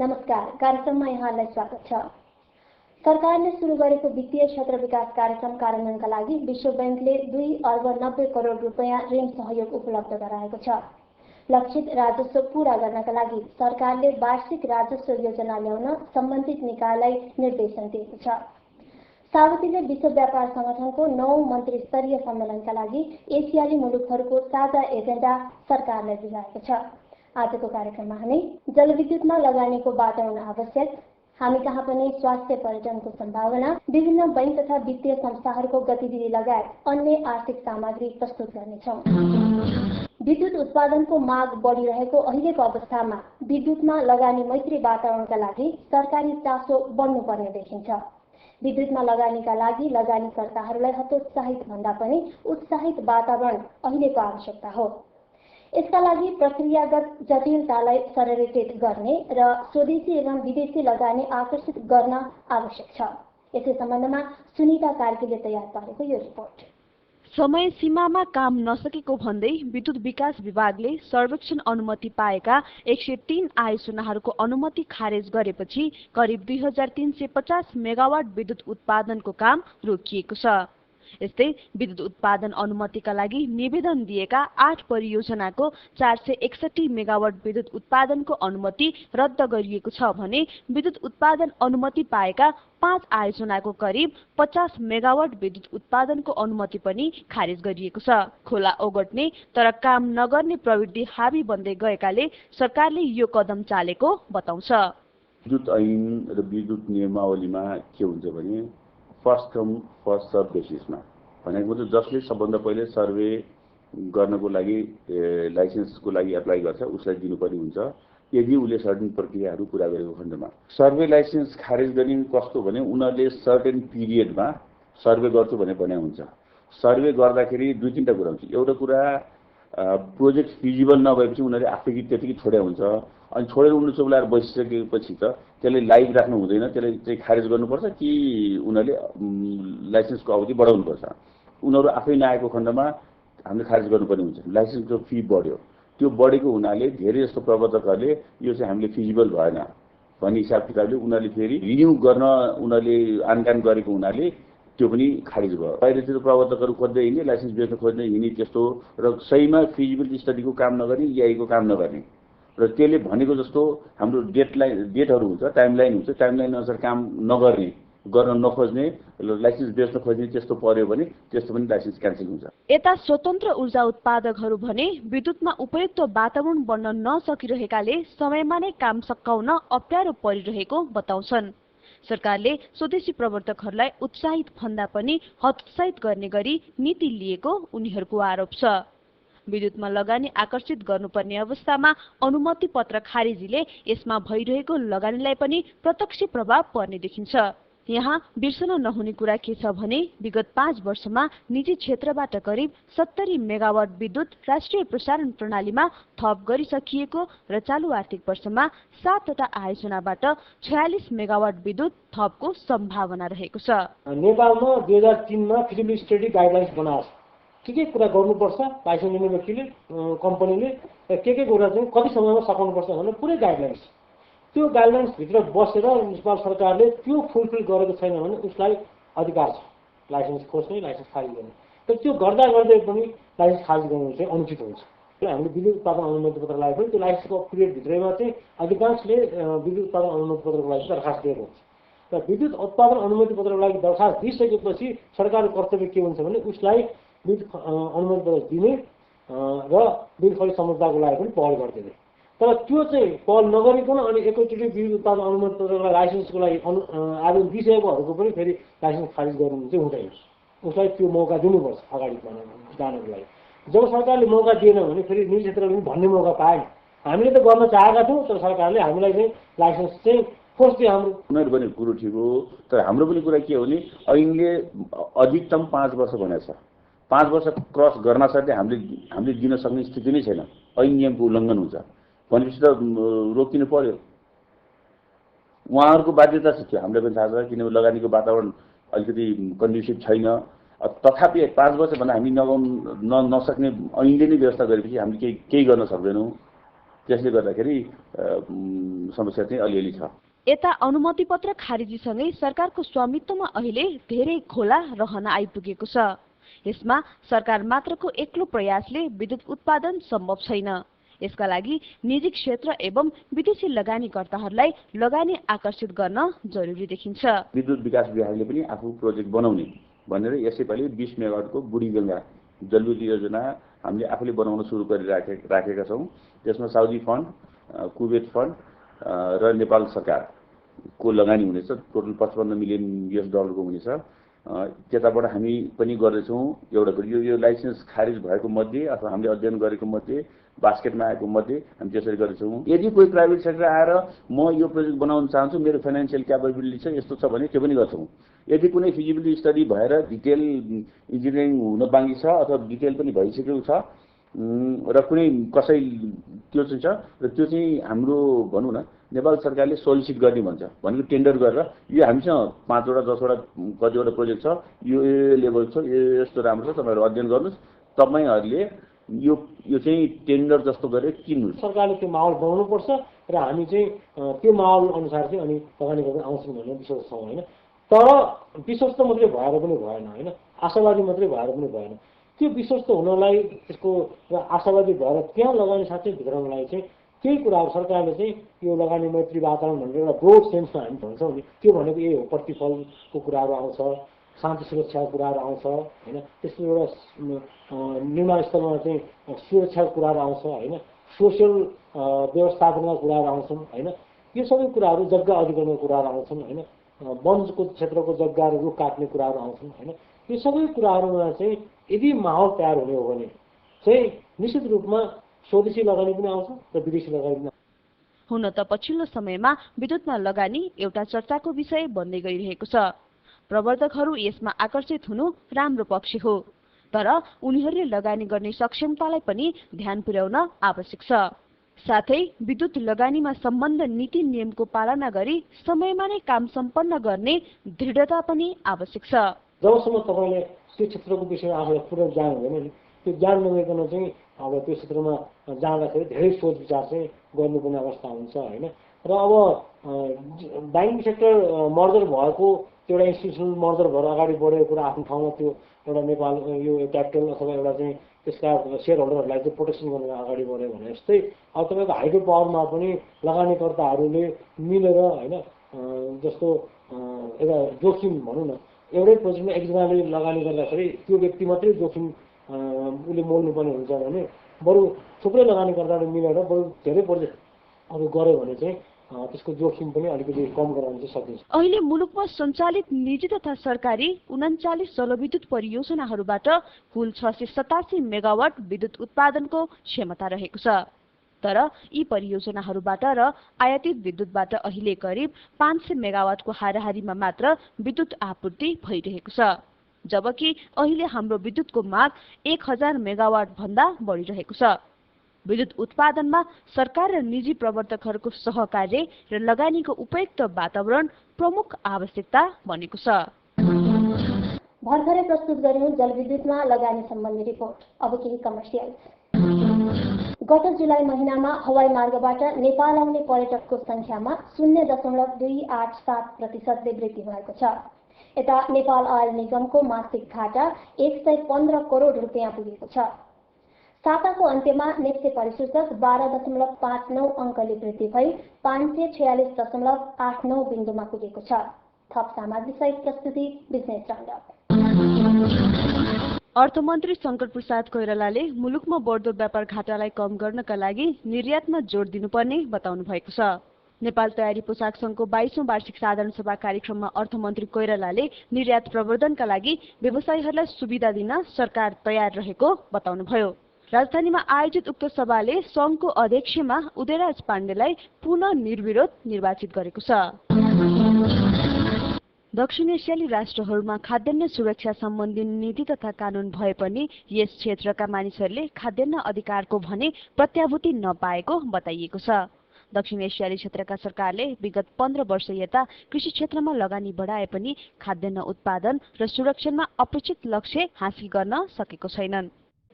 नमस्कार, कार्यक्रममा यहाँलाई स्वागत छ। सरकारले सुरु गरेको वित्तीय क्षेत्र विकास कार्यक्रम कार्यान्वयनका लागि विश्व बैंकले 2 अर्ब 90 करोड रुपैयाँ ऋण सहयोग उपलब्ध गराएको छ। लक्षित राजस्व पूरा गर्नका लागि सरकारले वार्षिक राजस्व योजना ल्याउन सम्बन्धित निकायलाई निर्देशन दिएको छ। सावतीले विश्व व्यापार संगठनको 9औं मन्त्री स्तरीय सम्मेलनका लागि एसियाली मुलुकहरूको साझा एजेन्डा सरकारलाई बुझाएको छ। आजको कार्यक्रममा हामी जलविद्युतमा लगानीको वातावरण आवश्यक, हामी कहाँ पनि स्वास्थ्य पर्यटनको सम्भावना, विभिन्न बैंक तथा वित्तीय संस्थाहरूको गतिविधि लगायत अन्य आर्थिक सामग्री प्रस्तुत गर्नेछौँ। विद्युत उत्पादनको माग बढिरहेको अहिलेको अवस्थामा विद्युतमा लगानी मैत्री वातावरणका लागि सरकारी चासो बढ्नुपर्ने देखिन्छ। विद्युतमा लगानीका लागि लगानीकर्ताहरूलाई हतोत्साहित भन्दा पनि उत्साहित वातावरण अहिलेको आवश्यकता हो। यसका लागि प्रक्रियागत जटिलतालाई सरलीकृत गर्ने र स्वदेशी एवं विदेशी लगानी आकर्षित गर्न आवश्यक छ। यसै सम्बन्धमा सुनिता कार्कीले तयार पारेको यो रिपोर्ट। समय सीमामा काम नसकेको भन्दै विद्युत विकास विभागले सर्वेक्षण अनुमति पाएका 103 आयोजनाहरूको अनुमति खारेज गरेपछि करिब 2350 मेगावाट विद्युत उत्पादनको काम रोकिएको छ। यस्तै विद्युत उत्पादन अनुमतिका लागि निवेदन दिएका 8 परियोजनाको 461 मेगावाट विद्युत उत्पादनको अनुमति रद्द गरिएको छ भने विद्युत उत्पादन अनुमति पाएका 5 आयोजनाको करिब 50 मेगावाट विद्युत उत्पादनको अनुमति पनि खारेज गरिएको छ। खोला ओगट्ने तर काम नगर्ने प्रवृत्ति हावी बन्दै गएकाले सरकारले यो कदम चालेको बताउँछ। विद्युत ऐन र विद्युत नियमावलीमा के हुन्छ भने फर्स्ट कम फर्स्ट सर्भ बेसिसमा भनेको मतलब जसले सबभन्दा पहिले सर्वे गर्नको लागि लाइसेन्सको लागि एप्लाई गर्छ उसलाई दिनुपर्ने हुन्छ, यदि उसले सर्टेन प्रक्रियाहरू पुरा गरेको खण्डमा। सर्वे लाइसेन्स खारेज गर्ने कस्तो भने उनीहरूले सर्टेन पिरियडमा सर्वे गर्छु भने हुन्छ। सर्वे गर्दाखेरि 2-3टा कुरा हुन्छ। एउटा कुरा प्रोजेक्ट फिजिबल नभएपछि उनीहरूले आफै त्यतिकै छोड्या हुन्छ, अनि छोडेर उनीहरू चौलाएर बसिसकेपछि त त्यसलाई लाइभ राख्नु हुँदैन, त्यसलाई चाहिँ खारेज गर्नुपर्छ कि उनीहरूले लाइसेन्सको अवधि बढाउनुपर्छ। उनीहरू आफै नआएको खण्डमा हामीले खारेज गर्नुपर्ने हुन्छ। लाइसेन्सको फी बढ्यो, त्यो बढेको हुनाले धेरै जस्तो प्रवर्तकहरूले यो चाहिँ हामीले फिजिबल भएन भन्ने हिसाब किताबले उनीहरूले फेरि रिन्यू गर्न उनीहरूले आनकान गरेको हुनाले त्यो पनि खारेज भयो। बाहिरतिर प्रवर्तकहरू खोज्दै हिँड्ने, लाइसेन्स बेच्न खोज्दै हिँड्ने त्यस्तो र सहीमा फिजिबिलिटी स्टडीको काम नगर्ने, EIको काम नगर्ने र त्यसले भनेको जस्तो हाम्रो डेटहरू हुन्छ, टाइमलाइन हुन्छ, टाइमलाइन अनुसार काम नगर्ने, गर्न नखोज्ने, लाइसेन्स बेच्न खोज्ने त्यस्तो पर्यो भने त्यस्तो पनि लाइसेन्स क्यान्सल हुन्छ। यता स्वतन्त्र ऊर्जा उत्पादकहरू भने विद्युतमा उपयुक्त वातावरण बन्न नसकिरहेकाले समयमा नै काम सकाउन अप्ठ्यारो परिरहेको बताउँछन्। सरकारले स्वदेशी प्रवर्तकहरूलाई उत्साहित भन्दा पनि हतोत्साहित गर्ने गरी नीति लिएको उनीहरूको आरोप छ। विद्युतमा लगानी आकर्षित गर्नुपर्ने अवस्थामा अनुमति पत्र खारेजीले यसमा भइरहेको लगानीलाई पनि प्रत्यक्ष प्रभाव पर्ने देखिन्छ। यहाँ बिर्सन नहुने कुरा के छ भने विगत 5 वर्षमा निजी क्षेत्रबाट करिब 70 मेगावाट विद्युत राष्ट्रिय प्रसारण प्रणालीमा थप गरिसकिएको र चालु आर्थिक वर्षमा 7वटा आयोजनाबाट 46 मेगावाट विद्युत थपको सम्भावना रहेको छ। नेपालमा 2003 मा फिजिबिलिटी स्टडी गाइडलाइन्स बनाएको छ। के कुरा गर्नुपर्छ लाइसेन्स लिने व्यक्तिले, कम्पनीले के कुरा चाहिँ कति समयमा सकाउनुपर्छ भनेर पुरै गाइडलाइन्स। त्यो गाइडलाइन्स भित्र बसेर नेपाल सरकारले त्यो फुलफिल गरेको छैन भने उसलाई अधिकार छ लाइसेन्स खोज्ने, लाइसेन्स खारिज गर्ने। तर त्यो गर्दा गर्दै पनि लाइसेन्स खारिज गर्नु चाहिँ अनुचित हुन्छ। हामीले विद्युत उत्पादन अनुमति पत्र लगाए पनि त्यो लाइसेन्सको पिरियड भित्रैमा चाहिँ अधिकांशले विद्युत उत्पादन अनुमति पत्रको लागि दरखास्त दिएको हुन्छ। र विद्युत उत्पादन अनुमति पत्रको लागि दरखास्त दिइसकेपछि सरकारको कर्तव्य के हुन्छ भने उसलाई विद्युत अनुमति पत्र दिने र बिल खरिद समझदाको लागि पनि पहल गरिदिने। तर त्यो चाहिँ पहल नगरिकन अनि एकैचोटि विद्युत उत्पादन अनुमति पत्रको लाइसेन्सको लागि आवेदन दिइसकेकोहरूको पनि फेरि लाइसेन्स खारिज गर्नु चाहिँ हुँदैन। उसलाई त्यो मौका दिनुपर्छ अगाडि जानको लागि। जब सरकारले मौका दिएन भने फेरि निजी क्षेत्रले पनि भन्ने मौका पाएन। हामीले त गर्न चाहेका थियौँ तर सरकारले हामीलाई चाहिँ लाइसेन्स चाहिँ खोज्दै हाम्रो। उनीहरू पनि कुरो ठिक हो, तर हाम्रो पनि कुरा के हो भने ऐनले अधिकतम 5 वर्ष भनेको छ। 5 वर्ष क्रस गर्न साथै हामीले दिन सक्ने स्थिति नै छैन। ऐन नियमको उल्लङ्घन हुन्छ भनेपछि त रोकिनु पर्यो। उहाँहरूको बाध्यता छ, त्यो हामीलाई पनि थाहा छ, किनभने लगानीको वातावरण अलिकति कन्ड्युसिभ छैन। तथापि 5 वर्ष भन्दा हामी नसक्ने ऐनले नै व्यवस्था गरेपछि हामीले केही गर्न सक्दैनौँ। त्यसले गर्दाखेरि समस्या चाहिँ अलिअलि छ। यता अनुमति पत्र खारेजीसँगै सरकारको स्वामित्वमा अहिले धेरै खोला रहन आइपुगेको छ। यसमा सरकार मात्रको एक्लो प्रयासले विद्युत उत्पादन सम्भव छैन। यसका लागि निजी क्षेत्र एवं विदेशी लगानीकर्ताहरूलाई लगानी आकर्षित गर्न जरुरी देखिन्छ। विद्युत विकास विभागले पनि आफू प्रोजेक्ट बनाउने भनेर यसैपालि 20 मेगावाटको बुढीगङ्गा जलविद्युत योजना हामीले आफूले बनाउन सुरु गरिराखेका छौँ। त्यसमा साउदी फन्ड, कुवेत फन्ड र नेपाल सरकारको लगानी हुनेछ। टोटल $55 मिलियन हुनेछ। त्यताबाट हामी पनि गर्दैछौँ। एउटा यो लाइसेन्स खारिज भएको मध्ये अथवा हामीले अध्ययन गरेको मध्ये बास्केटमा आएको मध्ये हामी त्यसरी गर्दैछौँ। यदि कोही प्राइभेट सेक्टर आएर म यो प्रोजेक्ट बनाउन चाहन्छु, मेरो फाइनेन्सियल क्यापेबिलिटी छ, यस्तो छ भने त्यो पनि गर्छौँ। यदि कुनै फिजिबिलिटी स्टडी भएर डिटेल इन्जिनियरिङ हुन बाँकी छ अथवा डिटेल पनि भइसकेको छ र कुनै कसै त्यो चाहिँ छ र त्यो चाहिँ हाम्रो भनौँ न नेपाल सरकारले सोलिसिट गर्ने भन्छ, भनेको टेन्डर गरेर यो हामीसँग 5 वटा 10 वटा कतिवटा प्रोजेक्ट छ, यो लेभल छ, यस्तो राम्रो छ, तपाईँहरू अध्ययन गर्नुहोस्, तपाईँहरूले यो चाहिँ टेन्डर जस्तो गरेर किन्नु। सरकारले त्यो माहौल बनाउनुपर्छ र हामी चाहिँ त्यो माहौल अनुसार चाहिँ अनि लगानी गर्न आउँछौँ भन्ने विश्वास छौँ होइन। तर विश्वस्त मात्रै भएर पनि भएन होइन, आशावादी मात्रै भएर पनि भएन। त्यो विश्वस्त हुनलाई त्यसको र आशावादी भएर त्यहाँ लगानी साथै भित्रनलाई चाहिँ केही कुराहरू सरकारले चाहिँ यो लगानी मैत्री वातावरण भनेर एउटा ब्रोड सेन्समा हामी भन्छौँ नि, त्यो भनेको यही हो। प्रतिफलको कुराहरू आउँछ, शान्ति सुरक्षाको कुराहरू आउँछ होइन, त्यसको एउटा निर्माण स्थलमा चाहिँ सुरक्षाको कुराहरू आउँछ होइन, सोसियल व्यवस्थापनका कुराहरू आउँछन् होइन। यो सबै कुराहरू जग्गा अधिग्रहणको कुराहरू आउँछन् होइन, वनको क्षेत्रको जग्गा र रुख काट्ने कुराहरू आउँछन् होइन। यो सबै कुराहरूमा चाहिँ यदि माहौल तयार हुने हो भने चाहिँ निश्चित रूपमा स्वदेशी लगानी पनि आउँछ र विदेशी लगानी पनि। हुन त पछिल्लो समयमा विद्युतमा लगानी एउटा चर्चाको विषय बन्दै गइरहेको छ। प्रवर्तकहरू यसमा आकर्षित हुनु राम्रो पक्ष हो, तर उनीहरूले लगानी गर्ने सक्षमतालाई पनि ध्यान पुर्याउन आवश्यक छ। साथै विद्युत लगानीमा सम्बन्ध नीति नियमको पालना गरी समयमा नै काम सम्पन्न गर्ने दृढता पनि आवश्यक छ। जबसम्म तपाईँले त्यो क्षेत्रको विषयमा आफूलाई पूर्ण ज्ञान हुँदैन नि, त्यो ज्ञान नभइकन चाहिँ अब त्यो क्षेत्रमा जाँदाखेरि धेरै सोच विचार चाहिँ गर्नुपर्ने अवस्था हुन्छ होइन। र अब ब्याङ्किङ सेक्टर मर्जर भएको त्यो एउटा इन्स्टिट्युसनल मर्जर भएर अगाडि बढेको कुरा आफ्नो ठाउँमा, त्यो एउटा नेपाल यो क्यापिटल अथवा एउटा चाहिँ त्यसका सेयर होल्डरहरूलाई चाहिँ प्रोटेक्सन गरेर अगाडि बढ्यो भने जस्तै अब तपाईँको हाइड्रो पावरमा पनि लगानीकर्ताहरूले मिलेर होइन, जस्तो एउटा जोखिम भनौँ न, एउटै प्रोजेक्टमा एकजनाले लगानी गर्दाखेरि त्यो व्यक्ति मात्रै जोखिम उसले मोल्नुपर्ने हुन्छ भने बरु थुप्रै लगानीकर्ताले मिलेर बरु धेरै प्रोजेक्टहरू गऱ्यो भने चाहिँ त्यसको जोखिम पनि अलिकति कम गराउन चाहिँ सकिन्छ। अहिले मुलुकमा सञ्चालित निजी तथा सरकारी 39 जलविद्युत परियोजनाहरूबाट कुल 687 मेगावाट विद्युत उत्पादनको क्षमता रहेको छ। तर यी परियोजनाहरूबाट र आयातित विद्युतबाट अहिले करिब 500 मेगावाटको हाराहारीमा मात्र विद्युत आपूर्ति भइरहेको छ, जबकि अहिले हाम्रो विद्युतको माग 1000 मेगावाट भन्दा बढिरहेको छ। विद्युत उत्पादनमा सरकार र निजी प्रवर्तकहरूको सहकार्य र लगानीको उपयुक्त वातावरण प्रमुख आवश्यकता बनेको छ। भर्खरै प्रस्तुत गरिनु जलविद्युतमा लगानी सम्बन्धी रिपोर्ट। अब केही कमर्सियल। गत जुलाई महिनामा हवाई मार्गबाट नेपाल आउने पर्यटकको संख्यामा 0.287% वृद्धि भएको छ। यता नेपाल अयल निगमको मासिक घाटा 115 करोड रुपियाँ पुगेको छ। साताको अन्त्यमा नेप्से परिसूचक 12.59 अङ्कले वृद्धि भई 546.89 बिन्दुमा पुगेको छ। थप सामग्री सहित प्रस्तुति बिजनेस राउन्डअप। अर्थमन्त्री शंकर प्रसाद कोइरालाले मुलुकमा बढ्दो व्यापार घाटालाई कम गर्नका लागि निर्यातमा जोड दिनुपर्ने बताउनु भएको छ। नेपाल तयारी पोसाक संघको 22औं वार्षिक साधारण सभा कार्यक्रममा अर्थमन्त्री कोइरालाले निर्यात प्रवर्धनका लागि व्यवसायीहरूलाई सुविधा दिन सरकार तयार रहेको बताउनुभयो। राजधानीमा आयोजित उक्त सभाले संघको अध्यक्षमा उदयराज पाण्डेलाई पुनः निर्विरोध निर्वाचित गरेको छ। दक्षिण एसियाली राष्ट्रहरूमा खाद्यान्न सुरक्षा सम्बन्धी नीति तथा कानून भए पनि यस क्षेत्रका मानिसहरूले खाद्यान्न अधिकारको भने प्रत्याभूति नपाएको बताइएको छ। दक्षिण एसियाली क्षेत्रका सरकारले विगत 15 वर्ष यता कृषि क्षेत्रमा लगानी बढाए पनि खाद्यान्न उत्पादन र सुरक्षामा अपेक्षित लक्ष्य हासिल गर्न सकेको छैनन्।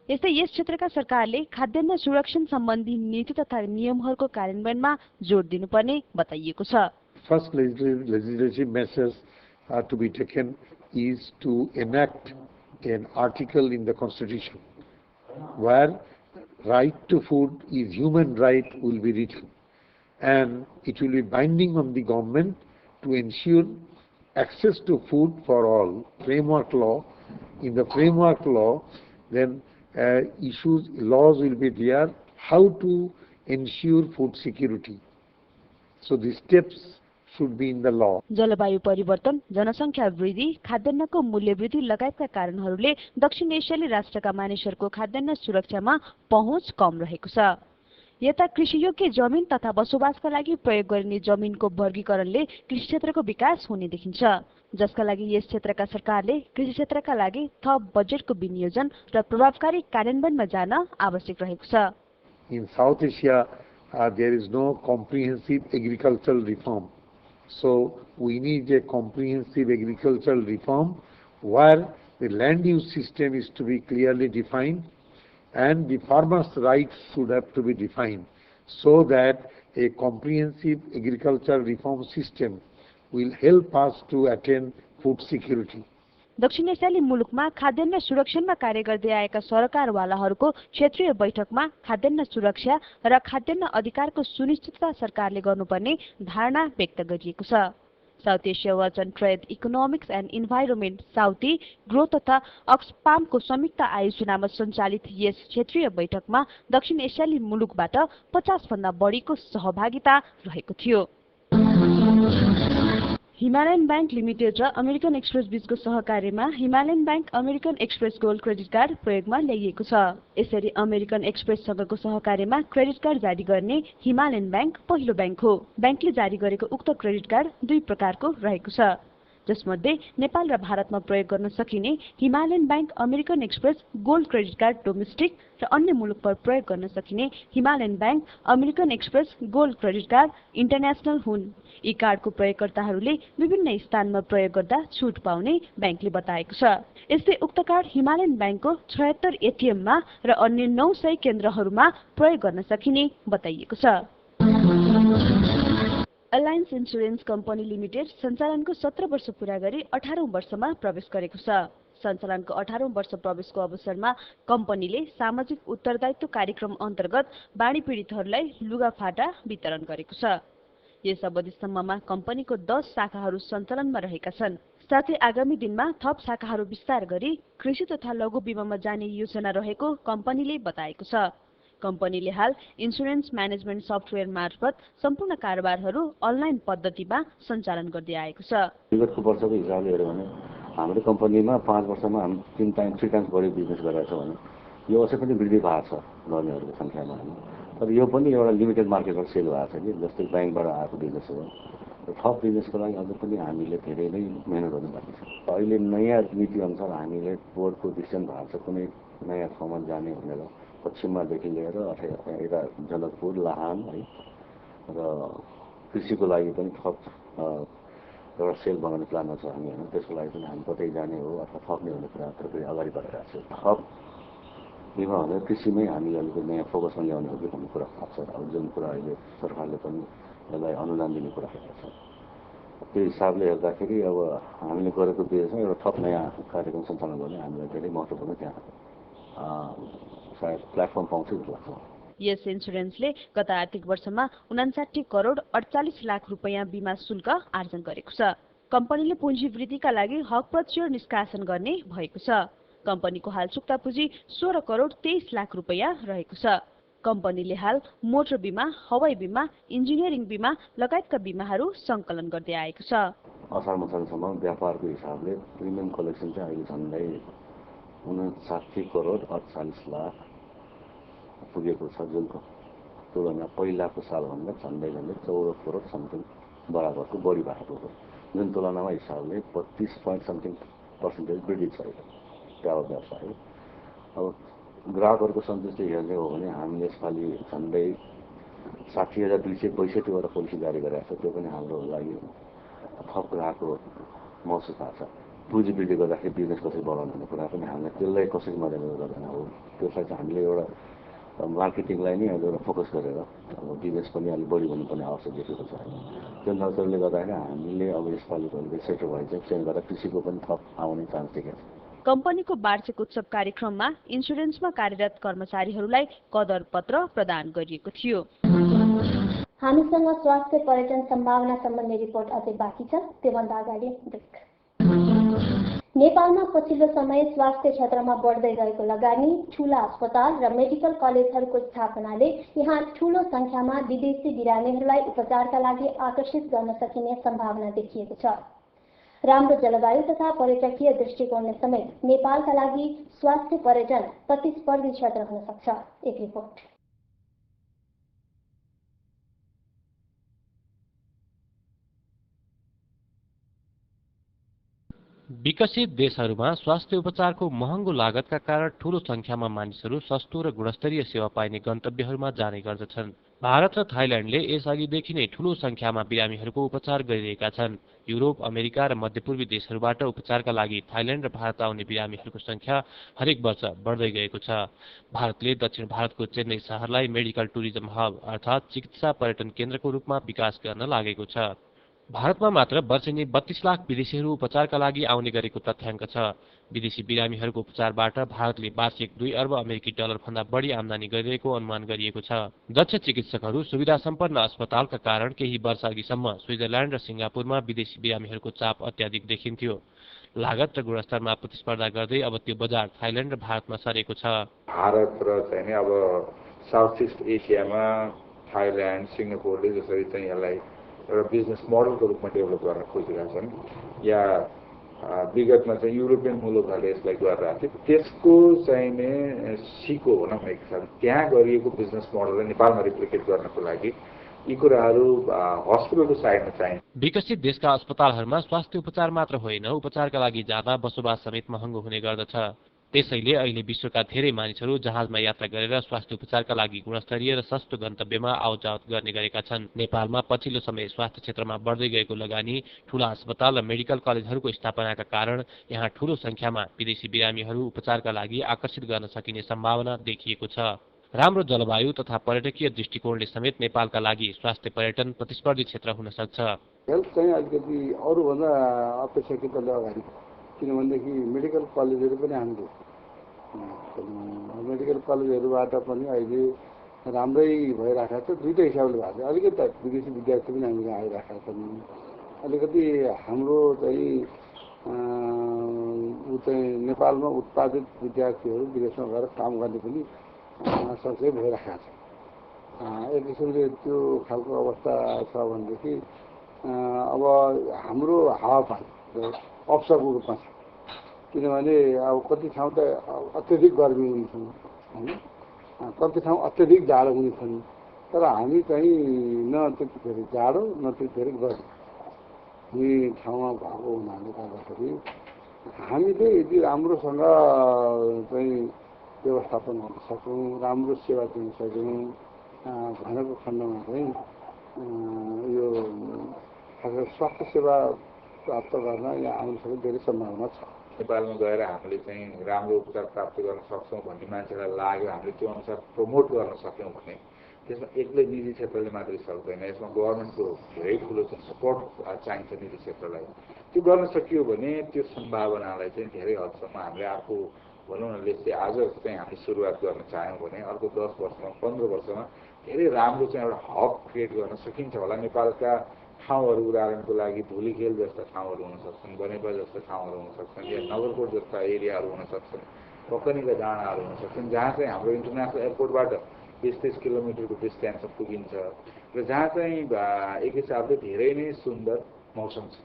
यस्तै यस क्षेत्रका सरकारले खाद्यान्न सुरक्षण सम्बन्धी नीति तथा नियमहरूको कार्यान्वयनमा जोड दिनुपर्ने बताइएको छ। First legislative measures to be taken is to enact an article in the Constitution where right to food is human right will be written, and it will be binding on the government to ensure access to food for all. Framework law. In the framework law, then laws will be there how to ensure food security. So the steps should be in the law. जलवायु परिवर्तन, जनसंख्या वृद्धि, खाद्यान्नको मूल्य वृद्धि लगायतका कारणहरूले दक्षिण एसियाली राष्ट्रका मानिसहरूको खाद्यान्न सुरक्षामा पहुँच कम रहेको छ। यता कृषियोग्य जमिन तथा बसोबासका लागि प्रयोग गरिने जमिनको वर्गीकरणले कृषि क्षेत्रको विकास हुने देखिन्छ, जसका लागि यस क्षेत्रका सरकारले कृषि क्षेत्रका लागि थप बजेटको विनियोजन र प्रभावकारी कार्यान्वयनमा जान आवश्यक रहेको छ। In South Asia, there is no comprehensive agricultural reform. So we need a comprehensive agricultural reform where the land use system is to be clearly defined and the farmers' rights should have to be defined, so that a comprehensive agricultural reform system will help us to attain food security. दक्षिण एसियाली मुलुकमा खाद्यान्न सुरक्षणमा कार्य गर्दै आएका सरकारवालाहरूको क्षेत्रीय बैठकमा खाद्यान्न सुरक्षा र खाद्यान्न अधिकारको सुनिश्चितता सरकारले गर्नुपर्ने धारणा व्यक्त गरिएको छ। South Asia work on trade, economics and environment, साउथी ग्रोथ तथा अक्सफामको संयुक्त आयोजनामा सञ्चालित यस क्षेत्रीय बैठकमा दक्षिण एसियाली मुलुकबाट 50 भन्दा बढीको सहभागिता रहेको थियो। हिमालयन बैंक लिमिटेड र अमेरिकन एक्सप्रेस बीचको सहकार्यमा Himalayan bank American express gold credit card प्रयोगमा ल्याइएको छ। यसरी अमेरिकन एक्सप्रेससँगको सहकार्यमा क्रेडिट कार्ड जारी गर्ने हिमालयन बैंक पहिलो बैंक हो। बैंकले जारी गरेको उक्त क्रेडिट कार्ड दुई प्रकारको रहेको छ, जसमध्ये नेपाल र भारतमा प्रयोग गर्न सकिने Himalayan bank American express gold credit card domestic र अन्य मुलुकमा प्रयोग गर्न सकिने Himalayan bank American express gold credit card international हुन्। यी कार्डको प्रयोगकर्ताहरूले विभिन्न स्थानमा प्रयोग गर्दा छुट पाउने बैंकले बताएको छ। यस्तै उक्त कार्ड हिमालयन बैंकको 76 एटीएममा र अन्य 900 केन्द्रहरूमा प्रयोग गर्न सकिने बताइएको छ। अलायन्स इन्स्योरेन्स कम्पनी लिमिटेड सञ्चालनको 17 वर्ष पूरा गरी 18औं वर्षमा प्रवेश गरेको छ। सञ्चालनको 18औं वर्ष प्रवेशको अवसरमा कम्पनीले सामाजिक उत्तरदायित्व कार्यक्रम अन्तर्गत बाढी पीडितहरूलाई लुगाफाटा वितरण गरेको छ। यस अवधिसम्ममा कम्पनीको 10 शाखाहरू सञ्चालनमा रहेका छन्। साथै आगामी दिनमा थप शाखाहरू विस्तार गरी कृषि तथा लघु बीमामा जाने योजना रहेको कम्पनीले बताएको छ। कम्पनीले हाल इन्स्योरेन्स म्यानेजमेन्ट सफ्टवेयर मार्फत सम्पूर्ण कारोबारहरू अनलाइन पद्धतिमा सञ्चालन गर्दै आएको छ। विगतको वर्षको हिसाबले हेर्यो भने हाम्रो कम्पनीमा 5 वर्षमा हामी 3 टाइम्स बढी बिजनेस गरेका छौँ भने यो वर्ष पनि वृद्धि भएको छ गर्नेहरूको संख्यामा हैन। तर यो पनि एउटा लिमिटेड मार्केटबाट सेल भएको छ कि जस्तै बैंकबाट आएको बिजनेस हो। थप बिजनेसको लागि अझ पनि हामीले धेरै नै मेहनत गर्नु बाँकी छ। अहिले नयाँ नीति अनुसार हामीले बोर्डको डिसिजन भएको छ कुनै नयाँ ठाउँमा जाने भनेर पश्चिममादेखि लिएर अथवा यता जनकपुर, लाहान है र कृषिको लागि पनि थप एउटा सेल बनाउने प्लानमा छ हामी हैन। त्यसको लागि पनि हामी कतै जाने हो अथवा थप्ने भन्ने कुरा प्रक्रिया अगाडि बढिरहेको छ। थप बिमा भनेर कृषिमै हामीले अलिकति नयाँ फोकसमा ल्याउने हो कि भन्ने कुरा थाहा छ। अब जुन कुरा अहिले सरकारले पनि यसलाई अनुदान दिने कुरा गरेको छ, त्यो हिसाबले हेर्दाखेरि अब हामीले गरेको बिजनेसमा एउटा थप नयाँ कार्यक्रम सञ्चालन गर्ने हामीलाई धेरै महत्त्वपूर्ण त्यहाँ सायद प्लेटफर्म पाउँछ जस्तो लाग्छ। यस इन्स्योरेन्सले गत आर्थिक वर्षमा 59 करोड 48 लाख रुपैयाँ बीमा शुल्क आर्जन गरेको छ। कम्पनीले पुँजी वृद्धिका लागि हक प्रतिशत निष्कासन गर्ने भएको छ। कम्पनीको हाल सुक्ता पुँजी 16 करोड 23 लाख रुपैयाँ रहेको छ। कम्पनीले हाल मोटर बीमा, हवाई बीमा, इन्जिनियरिङ बीमा लगायतका बीमाहरू सङ्कलन गर्दै आएको छ। असार मसानसम्म व्यापारको हिसाबले प्रिमियम कलेक्सन चाहिँ अहिले झन्डै 59 करोड 48 लाख पुगेको छ, जुनको तुलना पहिलाको सालभन्दा झन्डै 14 करोड समथिङ बराबरको बढी भएको हो, जुन तुलनामा हिसाबले 25% वृद्धि छ ट्राभल व्यवसाय। अब ग्राहकहरूको सन्तुष्टि हेर्ने हो भने हामीले यसपालि झन्डै 60,262 वटा पोलिसी जारी गरेका छ। त्यो पनि हाम्रो लागि थप ग्राहकको महसुस भएको छ। पुँजी वृद्धि गर्दाखेरि बिजनेस कसरी बढाउने भन्ने कुरा पनि हामीलाई त्यसलाई कसरी मर्यादा गर्दैन हो त्यसलाई चाहिँ हामीले एउटा मार्केटिङलाई नै अहिले एउटा फोकस गरेर अब बिजनेस पनि अलिक बढी भन्नुपर्ने आवश्यक देखेको छ त्यो नजरले गर्दाखेरि हामीले अब यसपालि पनि सेक्टर वाइज चाहिँ चेन्ज गरेर कृषिको पनि थप आउने चान्स देखेको छ। कम्पनीको वार्षिक उत्सव कार्यक्रममा इन्सुरेन्समा कार्यरत कर्मचारीहरूलाई कदर पत्र प्रदान गरिएको थियो। हामीसँग स्वास्थ्य पर्यटन सम्भावना सम्बन्धी रिपोर्ट अझै बाँकी छ, त्योभन्दा अगाडि ब्रेक। नेपालमा पछिल्लो समय स्वास्थ्य क्षेत्रमा बढ्दै गएको लगानी, ठूला अस्पताल र मेडिकल कलेजहरूको स्थापनाले यहाँ ठूलो संख्यामा विदेशी बिरामीहरूलाई उपचारका लागि आकर्षित गर्न सकिने सम्भावना देखिएको छ। राम्रो जलवायु तथा पर्यटकीय दृष्टिकोणले समेत नेपालका लागि स्वास्थ्य पर्यटन प्रतिस्पर्धी क्षेत्र हुन सक्छ। एक रिपोर्ट। विकसित देशहरूमा स्वास्थ्य उपचारको महँगो लागतका कारण ठूलो संख्यामा मानिसहरू सस्तो र गुणस्तरीय सेवा पाइने गन्तव्यहरूमा जाने गर्दछन्। भारत र थाइल्याण्डले यसअघिदेखि नै ठूलो संख्यामा बिरामीहरूको उपचार गरिरहेका छन्। युरोप, अमेरिका र मध्यपूर्वी देशहरूबाट उपचारका लागि थाइल्याण्ड र भारत आउने बिरामीहरूको संख्या हरेक वर्ष बढ्दै गएको छ। भारतले दक्षिण भारतको चेन्नई शहरलाई मेडिकल टुरिज्म हब अर्थात् चिकित्सा पर्यटन केन्द्रको रूपमा विकास गर्न लागेको छ। भारतमा मात्र वर्षेनी 32 लाख विदेशीहरू उपचारका लागि आउने गरेको तथ्याङ्क छ। विदेशी बिरामीहरूको उपचारबाट भारतले वार्षिक 2 अर्ब अमेरिकी डलर भन्दा बढी आम्दानी गरिरहेको अनुमान गरिएको छ। दक्ष चिकित्सकहरू, सुविधा सम्पन्न अस्पतालका कारण केही वर्ष अघिसम्म स्विजरल्याण्ड र सिङ्गापुरमा विदेशी बिरामीहरूको चाप अत्याधिक देखिन्थ्यो। लागत र गुणस्तरमा प्रतिस्पर्धा गर्दै अब त्यो बजार थाइल्याण्ड र भारतमा सरेको छ। भारत र चाहिँ अब साउथ इस्ट एसियामा थाइल्याण्ड, सिङ्गापुरले जसरी चाहिँ यसलाई एउटा बिजनेस मोडलको रूपमा डेभलप गर्न खोजिरहेका छन् या विगतमा चाहिँ युरोपियन मुलुकहरूले यसलाई गरिरहेको थियो, त्यसको चाहिँ नै सिको हुन एक छ। त्यहाँ गरिएको बिजनेस मोडललाई नेपालमा रिप्लिकेट गर्नको लागि यी कुराहरू हस्पिटलको साइडमा चाहिन्छ। विकसित देशका अस्पतालहरूमा स्वास्थ्य उपचार मात्र होइन, उपचारका लागि जाँदा बसोबास समेत महँगो हुने गर्दछ। त्यसैले अहिले विश्वका धेरै मानिसहरू जहाजमा यात्रा गरेर स्वास्थ्य उपचारका लागि गुणस्तरीय र सस्तो गन्तव्यमा आवजावत गर्ने गरेका छन्। नेपालमा पछिल्लो समय स्वास्थ्य क्षेत्रमा बढ्दै गएको लगानी, ठूला अस्पताल र मेडिकल कलेजहरूको स्थापनाका कारण यहाँ ठूलो संख्यामा विदेशी बिरामीहरू उपचारका लागि आकर्षित गर्न सकिने सम्भावना देखिएको छ। राम्रो जलवायु तथा पर्यटकीय दृष्टिकोणले समेत नेपालका लागि स्वास्थ्य पर्यटन प्रतिस्पर्धी क्षेत्र हुन सक्छ। हेल्थ चाहिँ अलिकति अरूभन्दा अपेक्षाकृत अगाडि, किनभनेदेखि मेडिकल कलेजहरू पनि हामीले मेडिकल कलेजहरूबाट पनि अहिले राम्रै भइरहेको छ। दुईटै हिसाबले भएको छ। अलिकति विदेशी विद्यार्थी पनि हामीले आइरहेका छन्। अलिकति हाम्रो चाहिँ नेपालमा उत्पादित विद्यार्थीहरू विदेशमा गएर काम गर्ने पनि सबै भइरहेका छ। एक किसिमले त्यो खालको अवस्था छ भनेदेखि अब हाम्रो हावापानी अवसरको रूपमा छ। किनभने अब कति ठाउँ त अत्यधिक गर्मी हुने छन् होइन, कति ठाउँ अत्यधिक जाडो हुने छन्। तर हामी चाहिँ न त्यति धेरै जाडो न त्यति धेरै गर्मी हुने ठाउँमा भएको हुनाले गर्दाखेरि हामीले यदि राम्रोसँग चाहिँ व्यवस्थापन गर्न सकौँ, राम्रो सेवा दिन सकौँ भनेको खण्डमा चाहिँ यो स्वास्थ्य सेवा प्राप्त गर्न या आउन सक्ने धेरै सम्भावना छ। नेपालमा गएर हामीले चाहिँ राम्रो उपचार प्राप्त गर्न सक्छौँ भन्ने मान्छेलाई लाग्यो, हामीले त्यो अनुसार प्रमोट गर्न सक्यौँ भने त्यसमा एक्लै निजी क्षेत्रले मात्रै सक्दैन। यसमा गभर्मेन्टको धेरै ठुलो सपोर्ट चाहिन्छ निजी क्षेत्रलाई। त्यो गर्न सकियो भने त्यो सम्भावनालाई चाहिँ धेरै हदसम्म हामीले आफू भनौँ न लेट्स आज चाहिँ हामी सुरुवात गर्न चाह्यौँ भने अर्को 10 वर्षमा 15 वर्षमा धेरै राम्रो चाहिँ एउटा हब क्रिएट गर्न सकिन्छ होला। नेपालका ठाउँहरू उदाहरणको लागि धुलीखेल जस्ता ठाउँहरू हुन सक्छन्, बनेपा जस्ता ठाउँहरू हुन सक्छन्, या नगरकोट जस्ता एरियाहरू हुन सक्छन्, पकनीका डाँडाहरू हुन सक्छन्, जहाँ चाहिँ हाम्रो इन्टरनेसनल एयरपोर्टबाट 20-30 किलोमिटरको डिस्टेन्समा पुगिन्छ र जहाँ चाहिँ एक हिसाबले धेरै नै सुन्दर मौसम छ।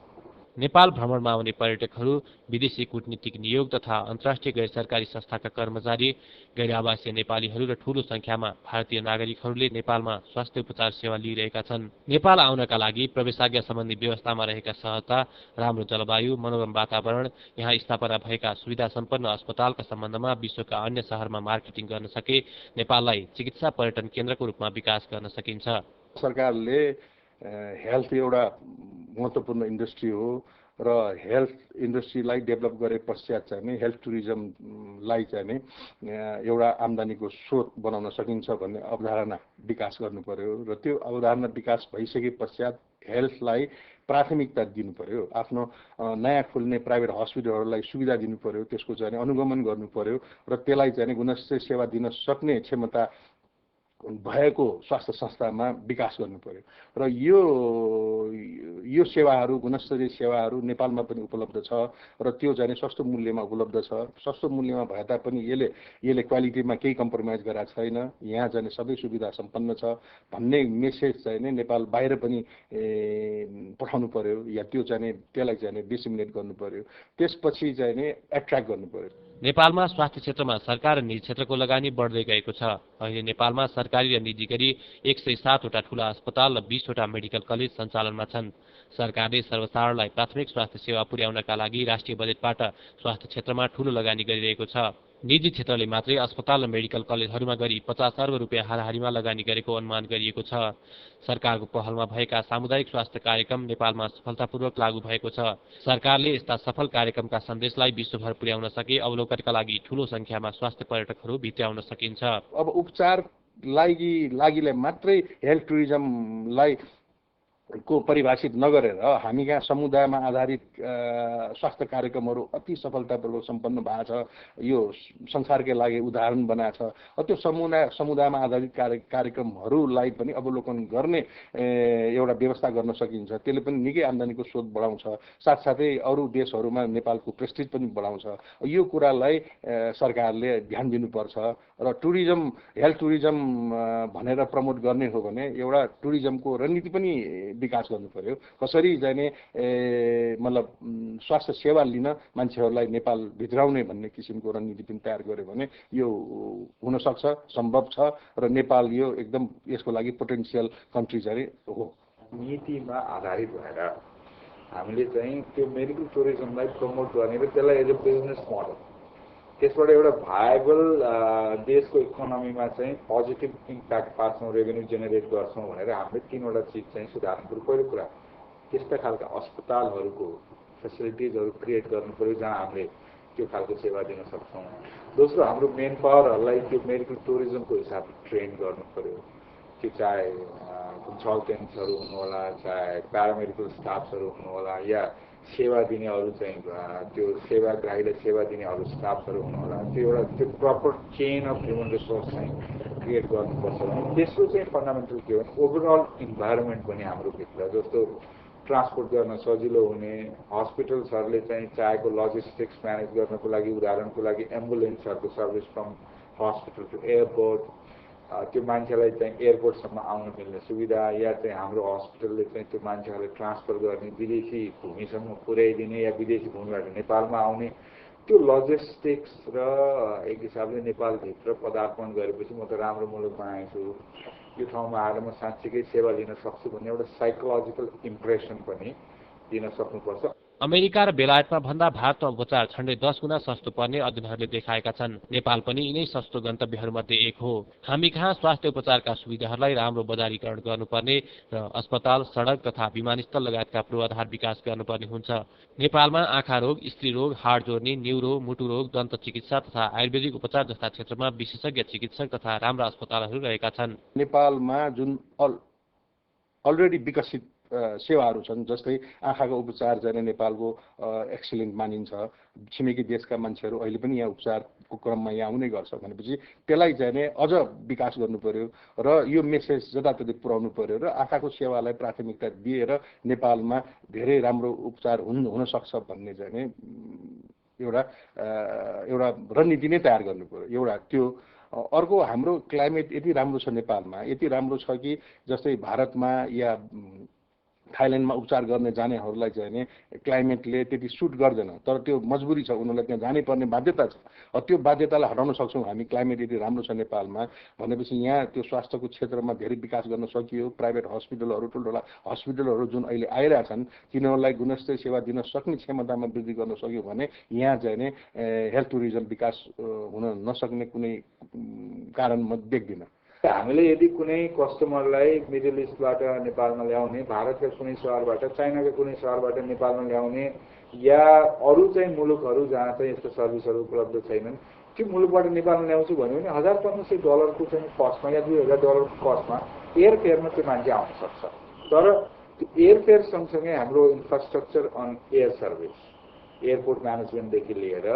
नेपाल भ्रमणमा आउने पर्यटकहरू, विदेशी कूटनीतिक नियोग तथा अन्तर्राष्ट्रिय गैर सरकारी संस्थाका कर्मचारी, गैर आवासीय नेपालीहरू र ठूलो संख्यामा भारतीय नागरिकहरूले नेपालमा स्वास्थ्य उपचार सेवा लिइरहेका छन्। नेपाल आउनका लागि प्रवेशाज्ञा सम्बन्धी व्यवस्थामा रहेका सहजता, राम्रो जलवायु, मनोरम वातावरण, यहाँ स्थापना भएका सुविधा सम्पन्न अस्पतालका सम्बन्धमा विश्वका अन्य शहरमा मार्केटिङ गर्न सके नेपाललाई चिकित्सा पर्यटन केन्द्रको रूपमा विकास गर्न सकिन्छ। सरकारले हेल्थ एउटा महत्त्वपूर्ण इन्डस्ट्री हो र हेल्थ इन्डस्ट्रीलाई डेभलप गरे पश्चात चाहिँ नि हेल्थ टुरिज्मलाई चाहिँ नि एउटा आम्दानीको स्रोत बनाउन सकिन्छ भन्ने अवधारणा विकास गर्नु पर्यो र त्यो अवधारणा विकास भइसके पश्चात हेल्थलाई प्राथमिकता दिनु पर्यो। आफ्नो नयाँ खुल्ने प्राइभेट हस्पिटलहरूलाई सुविधा दिनु पर्यो, त्यसको चाहिँ अनुगमन गर्नु पर्यो र त्यसलाई चाहिँ गुणस्तरीय सेवा दिन सक्ने क्षमता भएको स्वास्थ्य संस्थामा विकास गर्नु पर्यो र यो सेवाहरू गुणस्तरीय सेवाहरू नेपालमा पनि उपलब्ध छ र त्यो चाहिँ सस्तो मूल्यमा उपलब्ध छ। सस्तो मूल्यमा भए तापनि यसले क्वालिटीमा केही कम्प्रोमाइज गरेको छैन, यहाँ चाहिँ सबै सुविधा सम्पन्न छ भन्ने मेसेज चाहिँ नेपाल बाहिर पनि पठाउनु पर्यो या त्यो चाहिँ त्यसलाई चाहिँ डिसिमिनेट गर्नु पर्यो। त्यसपछि चाहिँ एट्र्याक्ट गर्नु पर्यो। नेपालमा स्वास्थ्य क्षेत्रमा सरकार र निजी क्षेत्रको लगानी बढ्दै गएको छ। अहिले नेपालमा सरकारी र निजी गरी 107 वटा ठूला अस्पताल र 20 वटा मेडिकल कलेज सञ्चालनमा छन्। सरकारले सर्वसाधारणलाई प्राथमिक स्वास्थ्य सेवा पुर्याउनका लागि राष्ट्रिय बजेटबाट स्वास्थ्य क्षेत्रमा ठूलो लगानी गरिरहेको छ। निजी क्षेत्रले मात्रै अस्पताल र मेडिकल कलेजहरूमा गरी 50 अर्ब रुपियाँ हाराहारीमा लगानी गरेको अनुमान गरिएको छ। सरकारको पहलमा भएका सामुदायिक स्वास्थ्य कार्यक्रम नेपालमा सफलतापूर्वक लागू भएको छ। सरकारले यस्ता सफल कार्यक्रमका सन्देशलाई विश्वभर पुर्याउन सके अवलोकनका लागि ठूलो संख्यामा स्वास्थ्य पर्यटकहरू भित्राउन सकिन्छ। अब उपचारलाई मात्रै हेल्थ टुरिज्मलाई को परिभाषित नगरेर हामी यहाँ समुदायमा आधारित स्वास्थ्य कार्यक्रमहरू अति सफलतापूर्वक सम्पन्न भएको छ। यो संसारकै लागि उदाहरण बनाएको छ। त्यो समुदायमा आधारित कार्यक्रमहरूलाई पनि अवलोकन गर्ने एउटा व्यवस्था गर्न सकिन्छ। त्यसले पनि निकै आम्दानीको स्रोत बढाउँछ, साथसाथै अरू देशहरूमा नेपालको प्रेस्टिज पनि बढाउँछ। यो कुरालाई सरकारले ध्यान दिनुपर्छ र हेल्थ टुरिज्म भनेर प्रमोट गर्ने हो भने एउटा टुरिज्मको रणनीति पनि विकास गर्नु पर्यो। कसरी जाने मतलब स्वास्थ्य सेवा लिन मान्छेहरूलाई नेपाल भित्राउने भन्ने किसिमको रणनीति पनि तयार गर्यो भने यो हुन सक्छ, सम्भव छ र नेपाल यो एकदम यसको लागि पोटेन्सियल कन्ट्री चाहिँ हो। नीतिमा आधारित भएर हामीले चाहिँ त्यो मेडिकल टुरिज्मलाई प्रमोट गर्ने र त्यसलाई एज अ बिजनेस मोडल त्यसबाट एउटा भायबल देशको इकोनोमीमा चाहिँ पोजिटिभ इम्प्याक्ट पार्छौँ, रेभेन्यू जेनेरेट गर्छौँ भनेर हामीले 3 वटा चिज चाहिँ सुधार्नु पर्यो। पहिलो कुरा त्यस्ता खालका अस्पतालहरूको फेसिलिटिजहरू क्रिएट गर्नु पर्यो जहाँ हामीले त्यो खालको सेवा दिन सक्छौँ। दोस्रो हाम्रो मेन पावरहरूलाई त्यो मेडिकल टुरिज्मको हिसाबले ट्रेन गर्नु पर्यो। त्यो चाहे कन्सल्टेन्ट्सहरू हुनु होला, चाहे प्यारामेडिकल स्टाफ्सहरू हुनु होला या सेवा दिने अरू चाहिँ त्यो सेवाग्राहीलाई सेवा दिने अरू स्टाफ्सहरू हुनु होला। त्यो एउटा त्यो proper chain of human resource चाहिँ क्रिएट गर्नुपर्छ। त्यसको चाहिँ फन्डामेन्टल के हो भने ओभरअल इन्भाइरोमेन्ट पनि हाम्रो भित्र जस्तो ट्रान्सपोर्ट गर्न सजिलो हुने, हस्पिटल्सहरूले चाहिँ चाहेको लजिस्टिक्स म्यानेज गर्नको लागि उदाहरणको लागि एम्बुलेन्सहरूको service from hospital to airport, त्यो मान्छेलाई चाहिँ एयरपोर्टसम्म आउन मिल्ने सुविधा या चाहिँ हाम्रो हस्पिटलले चाहिँ त्यो मान्छेहरूलाई ट्रान्सफर गर्ने, विदेशी भूमिसम्म पुर्याइदिने या विदेशी भूमिबाट नेपालमा आउने त्यो लजिस्टिक्स र एक हिसाबले नेपालभित्र पदार्पण गरेपछि म त राम्रो मुलुकमा आएछु, यो ठाउँमा आएर म साँच्चीकै सेवा लिन सक्छु भन्ने एउटा साइकोलोजिकल इम्प्रेसन पनि दिन सक्नुपर्छ। अमेरिका र बेलायतमा भन्दा भारतमा उपचार झण्डै 10 गुणा सस्तो पर्ने अध्ययनहरूले देखाएका छन्। नेपाल पनि यिनै सस्तो गन्तव्यहरूमध्ये एक हो। हामी कहाँ स्वास्थ्य उपचारका सुविधाहरूलाई राम्रो बजारीकरण गर्नुपर्ने र अस्पताल, सडक तथा विमानस्थल लगायतका पूर्वाधार विकास गर्नुपर्ने हुन्छ। नेपालमा आँखा रोग, स्त्री रोग, हाड जोर्नी, न्युरो, मुटु रोग, दन्त चिकित्सा तथा आयुर्वेदिक उपचार जस्ता क्षेत्रमा विशेषज्ञ चिकित्सक तथा राम्रा अस्पतालहरू रहेका छन्। नेपालमा जुन अलरेडी विकसित सेवाहरू छन्, जस्तै आँखाको उपचार चाहिँ नेपालको एक्सिलेन्ट मानिन्छ। छिमेकी देशका मान्छेहरू अहिले पनि यहाँ उपचारको क्रममा यहाँ आउने गर्छ भनेपछि त्यसलाई चाहिँ अझ विकास गर्नु पर्यो र यो मेसेज जताततै पुर्याउनु पर्यो र आँखाको सेवालाई प्राथमिकता दिएर नेपालमा धेरै राम्रो उपचार हुन सक्छ भन्ने चाहिँ एउटा रणनीति नै तयार गर्नु पर्यो। एउटा त्यो। अर्को हाम्रो क्लाइमेट यति राम्रो छ नेपालमा, यति राम्रो छ कि जस्तै भारतमा या थाइल्यान्डमा उपचार गर्ने जानेहरूलाई चाहिँ क्लाइमेटले त्यति सुट गर्दैन, तर त्यो मजबुरी छ, उनीहरूलाई त्यहाँ जानै पर्ने बाध्यता छ। त्यो बाध्यतालाई हटाउन सक्छौँ हामी। क्लाइमेट यदि राम्रो छ नेपालमा भनेपछि यहाँ त्यो स्वास्थ्यको क्षेत्रमा धेरै विकास गर्न सकियो। प्राइभेट हस्पिटलहरू, ठुल्ठुला हस्पिटलहरू जुन अहिले आइरहेछन् तिनीहरूलाई गुणस्तरीय सेवा दिन सक्ने क्षमतामा वृद्धि गर्न सक्यो भने यहाँ चाहिँ हेल्थ टुरिज्म विकास हुन नसक्ने कुनै कारण म देख्दिनँ। हामीले यदि कुनै कस्टमरलाई मिडल इस्टबाट नेपालमा ल्याउने, भारतका कुनै सहरबाट, चाइनाका कुनै सहरबाट नेपालमा ल्याउने या अरू चाहिँ मुलुकहरू जहाँ चाहिँ यस्तो सर्भिसहरू उपलब्ध छैनन्, त्यो मुलुकबाट नेपालमा ल्याउँछु भन्यो भने $1500 चाहिँ कस्टमा या $2000 कस्टमा एयरफेयरमा त्यो मान्छे आउन सक्छ। तर त्यो एयरफेयर सँगसँगै हाम्रो infrastructure on air service, airport म्यानेजमेन्टदेखि लिएर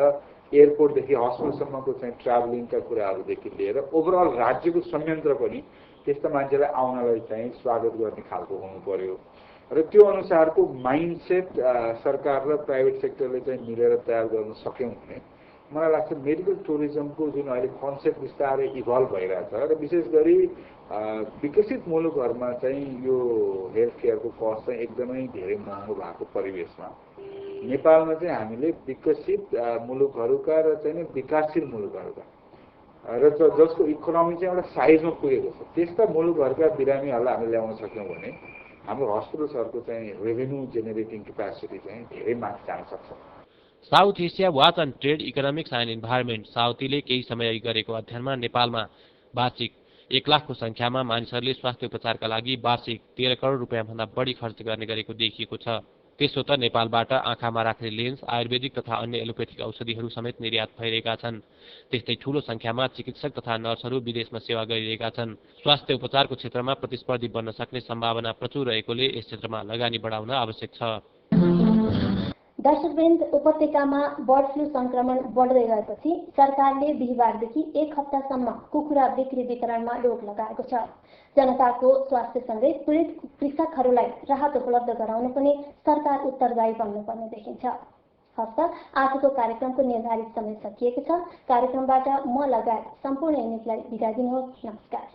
एयरपोर्टदेखि हस्पिटलसम्मको चाहिँ ट्राभलिङका कुराहरूदेखि लिएर ओभरअल राज्यको संयन्त्र पनि त्यस्ता मान्छेलाई आउनलाई चाहिँ स्वागत गर्ने खालको हुनु पर्यो र त्यो अनुसारको माइन्डसेट सरकार र प्राइभेट सेक्टरले चाहिँ मिलेर तयार गर्न सक्यौँ भने मलाई लाग्छ मेडिकल टुरिज्मको जुन अहिले कन्सेप्ट बिस्तारै इभल्भ भइरहेछ र विशेष गरी विकसित मुलुकहरूमा चाहिँ यो हेल्थ केयरको कस्ट चाहिँ एकदमै धेरै महँगो भएको परिवेशमा नेपालमा चाहिँ हामीले विकसित मुलुकहरूका र चाहिँ विकासशील मुलुकहरूका र जसको इकोनोमी चाहिँ एउटा साइजमा पुगेको छ त्यस्ता मुलुकहरूका बिरामीहरूलाई हामीले ल्याउन सक्यौँ भने हाम्रो हस्पिटल्सहरूको चाहिँ रेभेन्यू जेनेरेटिङ क्यापासिटी चाहिँ धेरै माथि जान सक्छ। South Asia Watch and Trade economics and Environment साउथीले केही समय अघि गरेको अध्ययनमा नेपालमा वार्षिक 1 लाखको संख्यामा मानिसहरूले स्वास्थ्य उपचारका लागि वार्षिक 13 करोड रुपियाँभन्दा बढी खर्च गर्ने गरेको देखिएको छ। त्यसो त नेपालबाट आँखामा राख्ने लेन्स, आयुर्वेदिक तथा अन्य एलोपेथिक औषधिहरू समेत निर्यात भइरहेका छन्। त्यस्तै ठूलो संख्यामा चिकित्सक तथा नर्सहरू विदेशमा सेवा गरिरहेका छन्। स्वास्थ्य उपचारको क्षेत्रमा प्रतिस्पर्धी बन्न सक्ने सम्भावना प्रचुर रहेकोले यस क्षेत्रमा लगानी बढाउन आवश्यक छ। दर्शकवृन्द, उपत्यकामा बर्ड फ्लू संक्रमण बढ्दै गएपछि सरकारले बिहिबारदेखि 1 हप्तासम्म कुखुरा बिक्री वितरणमा रोक लगाएको छ। जनताको स्वास्थ्यसँगै पीडित कृषकहरूलाई राहत उपलब्ध गराउन पनि सरकार उत्तरदायी बन्नुपर्ने देखिन्छ। हस्त आजको कार्यक्रमको निर्धारित समय सकिएको छ। कार्यक्रमबाट म लगायत सम्पूर्ण युनिटलाई बिदा दिनुहोस्। नमस्कार।